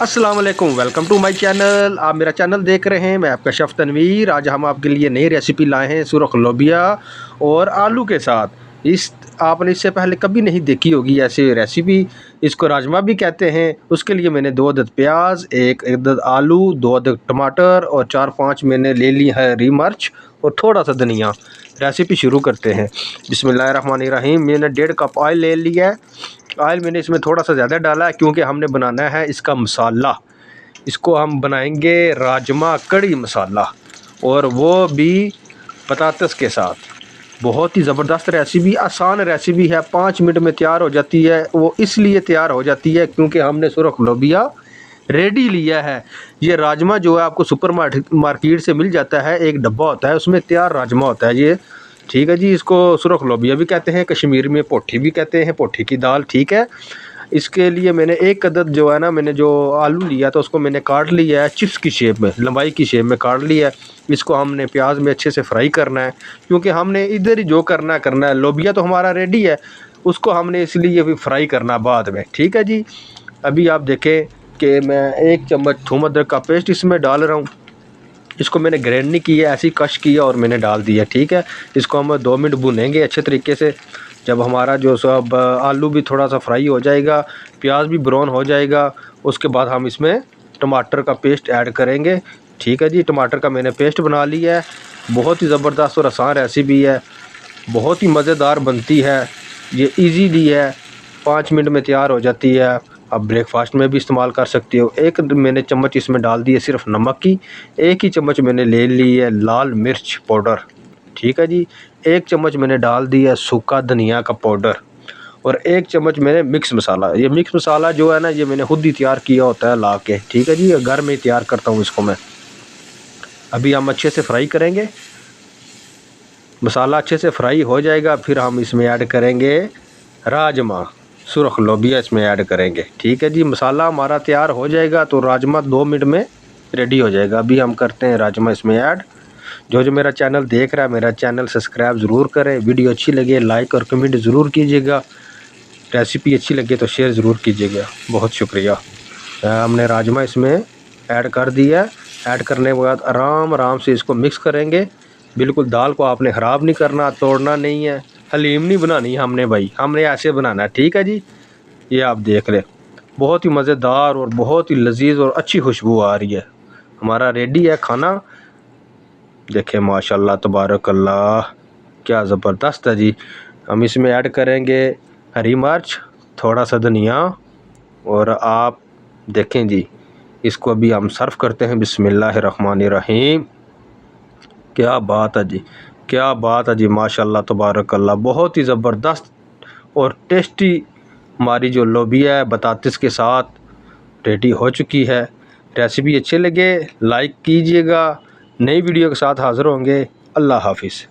अस्सलाम वालेकुम, welcome to my channel. आप मेरा चैनल देख रहे हैं, मैं आपका शेफ़ तनवीर। आज हम आपके लिए नई रेसिपी लाए हैं सुरख लोबिया और आलू के साथ। इस आपने इससे पहले कभी नहीं देखी होगी ऐसी रेसिपी। इसको राजमा भी कहते हैं। उसके लिए मैंने 2 अदद प्याज, 1 अदद आलू, 2 अदद टमाटर और 4-5 मैंने ले ली है हरी मिर्च और थोड़ा सा धनिया। रेसिपी शुरू करते हैं। बिस्मिल्लाहिर्रहमानिर्रहीम। मैंने 1.5 कप ऑयल ले लिया है। ऑयल मैंने इसमें थोड़ा सा ज़्यादा डाला है क्योंकि हमने बनाना है इसका मसाला। इसको हम बनाएंगे राजमा कड़ी मसाला, और वो भी पतातस के साथ। बहुत ही ज़बरदस्त रेसिपी, आसान रेसिपी है, 5 मिनट में तैयार हो जाती है। वो इसलिए तैयार हो जाती है क्योंकि हमने सुरख लोबिया रेडी लिया है। ये राजमा जो है आपको सुपर मार्केट से मिल जाता है, एक डब्बा होता है, उसमें तैयार राजमा होता है ये। ठीक है जी। इसको सुरख लोबिया भी कहते हैं, कश्मीर में पोठी भी कहते हैं, पोठी की दाल। ठीक है। इसके लिए मैंने 1 अदद जो है ना, मैंने जो आलू लिया था उसको मैंने काट लिया है चिप्स की शेप में, लंबाई की शेप में काट लिया है। इसको हमने प्याज में अच्छे से फ्राई करना है क्योंकि हमने इधर ही जो करना है। लोबिया तो हमारा रेडी है, उसको हमने इसलिए भी फ्राई करना बाद में। ठीक है जी। अभी आप देखें कि मैं 1 चम्मच थूम अदरक का पेस्ट इसमें डाल रहा हूँ। इसको मैंने ग्राइंड नहीं किया, ऐसे ही कश किया और मैंने डाल दिया। ठीक है। इसको हम 2 मिनट भुनेंगे अच्छे तरीके से। जब हमारा जो सब आलू भी थोड़ा सा फ्राई हो जाएगा, प्याज भी ब्राउन हो जाएगा, उसके बाद हम इसमें टमाटर का पेस्ट ऐड करेंगे। ठीक है जी। टमाटर का मैंने पेस्ट बना लिया है। बहुत ही ज़बरदस्त और आसान रेसिपी है, बहुत ही मज़ेदार बनती है। ये इजीली है, 5 मिनट में तैयार हो जाती है। आप ब्रेकफास्ट में भी इस्तेमाल कर सकते हो। 1 मैंने चम्मच इसमें डाल दी है सिर्फ नमक की। 1 ही चम्मच मैंने ले ली है लाल मिर्च पाउडर। ठीक है जी। 1 चम्मच मैंने डाल दिया है सूखा धनिया का पाउडर और 1 चम्मच मैंने मिक्स मसाला। ये मिक्स मसाला जो है ना, ये मैंने खुद ही तैयार किया होता है ला के। ठीक है जी। घर में ही तैयार करता हूँ इसको मैं। अभी हम अच्छे से फ्राई करेंगे। मसाला अच्छे से फ्राई हो जाएगा, फिर हम इसमें ऐड करेंगे राजमा, सुरख लोबिया इसमें ऐड करेंगे। ठीक है जी। मसाला हमारा तैयार हो जाएगा तो राजमा 2 मिनट में रेडी हो जाएगा। अभी हम करते हैं राजमा इसमें ऐड। जो मेरा चैनल देख रहा है, मेरा चैनल सब्सक्राइब ज़रूर करें। वीडियो अच्छी लगे लाइक और कमेंट ज़रूर कीजिएगा। रेसिपी अच्छी लगे तो शेयर ज़रूर कीजिएगा। बहुत शुक्रिया। हमने राजमा इसमें ऐड कर दिया। ऐड करने के बाद आराम से इसको मिक्स करेंगे। बिल्कुल दाल को आपने ख़राब नहीं करना, तोड़ना नहीं है, हलीम नहीं बनानी हमने भाई, हमने ऐसे बनाना है। ठीक है जी। ये आप देख लें, बहुत ही मज़ेदार और बहुत ही लजीज और अच्छी खुशबू आ रही है। हमारा रेडी है खाना। देखें माशाल्लाह तबारक अल्लाह, क्या ज़बरदस्त है जी। हम इसमें ऐड करेंगे हरी मिर्च, थोड़ा सा धनिया, और आप देखें जी, इसको अभी हम सर्व करते हैं। बिस्मिल्लाहिर्रहमानिर्रहीम। क्या बात है जी, क्या बात है जी, माशाल्लाह तबारक अल्लाह। बहुत ही ज़बरदस्त और टेस्टी हमारी जो लोबिया है बतातिस के साथ रेडी हो चुकी है। रेसिपी अच्छे लगे लाइक कीजिएगा। नई वीडियो के साथ हाज़िर होंगे। अल्लाह हाफिज़।